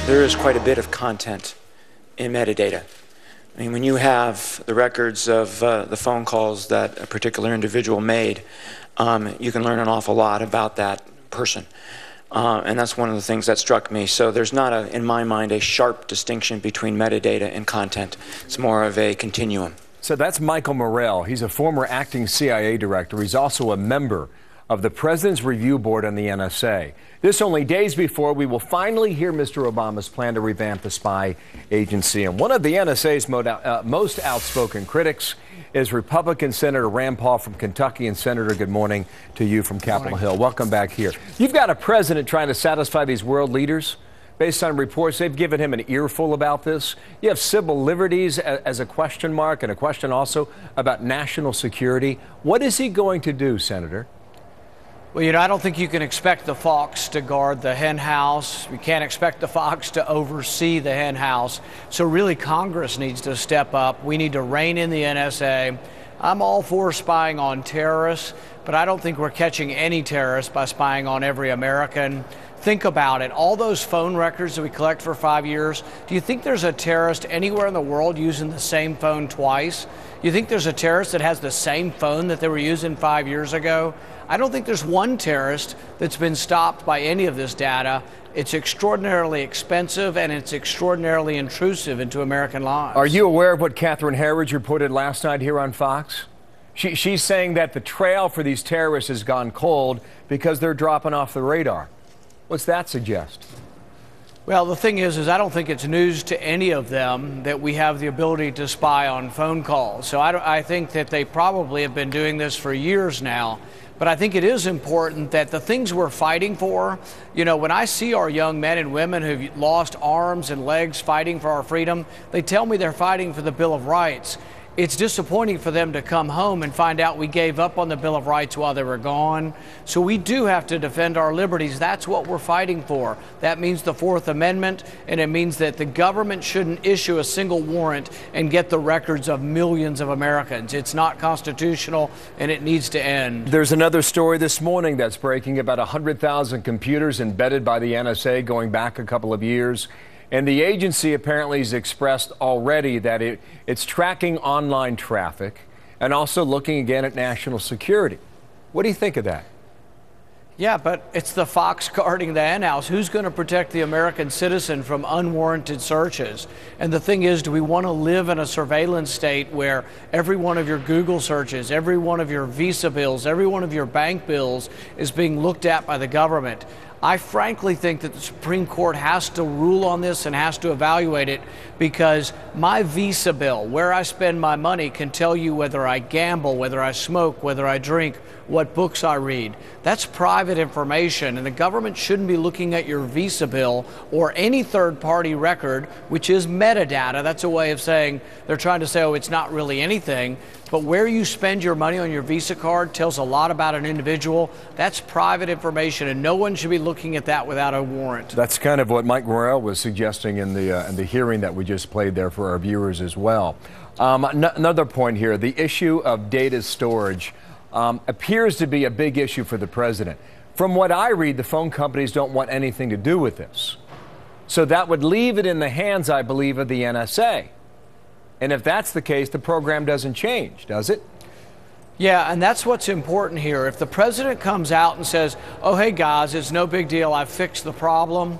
There is quite a bit of content in metadata. I mean, when you have the records of the phone calls that a particular individual made, you can learn an awful lot about that person. And that's one of the things that struck me. So there's not, in my mind, a sharp distinction between metadata and content. It's more of a continuum. So that's Michael Morrell. He's a former acting CIA director. He's also a member of the President's Review Board on the NSA. This only days before we will finally hear Mr. Obama's plan to revamp the spy agency. And one of the NSA's most outspoken critics is Republican Senator Rand Paul from Kentucky. And Senator, good morning to you from Capitol Hill. Welcome back here. You've got a president trying to satisfy these world leaders. Based on reports, they've given him an earful about this. You have civil liberties as a question mark, and a question also about national security. What is he going to do, Senator? Well, I don't think you can expect the fox to guard the hen house. You can't expect the fox to oversee the hen house. So really, Congress needs to step up. We need to rein in the NSA. I'm all for spying on terrorists, but I don't think we're catching any terrorists by spying on every American. Think about it. All those phone records that we collect for 5 years, do you think there's a terrorist anywhere in the world using the same phone twice? You think there's a terrorist that has the same phone that they were using 5 years ago? I don't think there's one terrorist that's been stopped by any of this data. It's extraordinarily expensive and it's extraordinarily intrusive into American lives. Are you aware of what Catherine Herridge reported last night here on Fox? She's saying that the trail for these terrorists has gone cold because they're dropping off the radar. What's that suggest? Well, the thing is I don't think it's news to any of them that we have the ability to spy on phone calls. So I think that they probably have been doing this for years now. But I think it is important that the things we're fighting for, when I see our young men and women who've lost arms and legs fighting for our freedom, they tell me they're fighting for the Bill of Rights. It's disappointing for them to come home and find out we gave up on the Bill of Rights while they were gone. So we do have to defend our liberties. That's what we're fighting for. That means the Fourth Amendment, and it means that the government shouldn't issue a single warrant and get the records of millions of Americans. It's not constitutional, and it needs to end. There's another story this morning that's breaking about 100,000 computers embedded by the NSA going back a couple of years. And the agency apparently has expressed already that it's tracking online traffic and also looking again at national security. What do you think of that? Yeah, but it's the fox guarding the hen house. Who's going to protect the American citizen from unwarranted searches? And the thing is, do we want to live in a surveillance state where every one of your Google searches, every one of your Visa bills, every one of your bank bills is being looked at by the government? I frankly think that the Supreme Court has to rule on this and has to evaluate it, because my Visa bill, where I spend my money, can tell you whether I gamble, whether I smoke, whether I drink, what books I read. That's private information, and the government shouldn't be looking at your Visa bill or any third-party record, which is metadata. That's a way of saying they're trying to say, oh, it's not really anything. But where you spend your money on your Visa card tells a lot about an individual. That's private information, and no one should be looking at that without a warrant. That's kind of what Mike Morrell was suggesting in the hearing that we just played there for our viewers as well. Another point here, the issue of data storage appears to be a big issue for the president. From what I read, the phone companies don't want anything to do with this. So that would leave it in the hands, I believe, of the NSA. And if that's the case, the program doesn't change, does it? Yeah, and that's what's important here. If the president comes out and says, oh, hey, guys, it's no big deal, I've fixed the problem,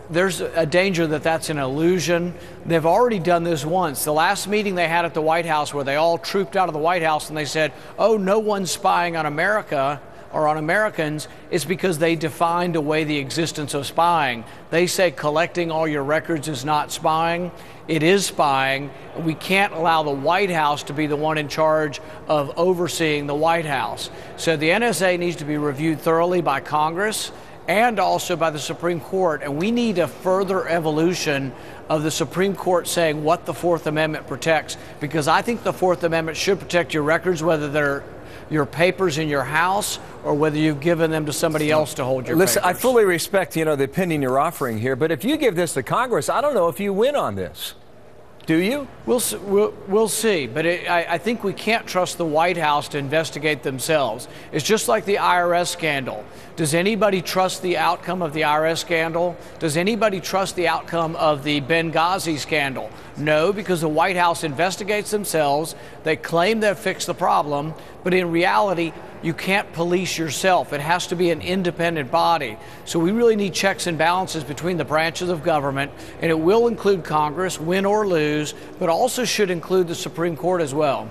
there's a danger that that's an illusion. They've already done this once. The last meeting they had at the White House, where they all trooped out of the White House and they said, oh, no one's spying on America or on Americans, is because they defined away the existence of spying. They say collecting all your records is not spying. It is spying. We can't allow the White House to be the one in charge of overseeing the White House. So the NSA needs to be reviewed thoroughly by Congress and also by the Supreme Court. And we need a further evolution of the Supreme Court saying what the Fourth Amendment protects, because I think the Fourth Amendment should protect your records, whether they're your papers in your house or whether you've given them to somebody else to hold your Listen, papers. I fully respect, the opinion you're offering here, but if you give this to Congress, I don't know if you win on this. Do you? We'll see. But I think we can't trust the White House to investigate themselves. It's just like the IRS scandal. Does anybody trust the outcome of the IRS scandal? Does anybody trust the outcome of the Benghazi scandal? No, because the White House investigates themselves. They claim they've fixed the problem, but in reality, you can't police yourself. It has to be an independent body. So we really need checks and balances between the branches of government, and it will include Congress, win or lose, but also should include the Supreme Court as well.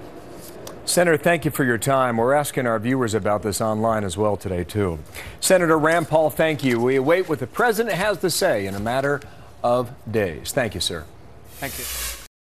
Senator, thank you for your time. We're asking our viewers about this online as well today, too. Senator Rand Paul, thank you. We await what the president has to say in a matter of days. Thank you, sir. Thank you.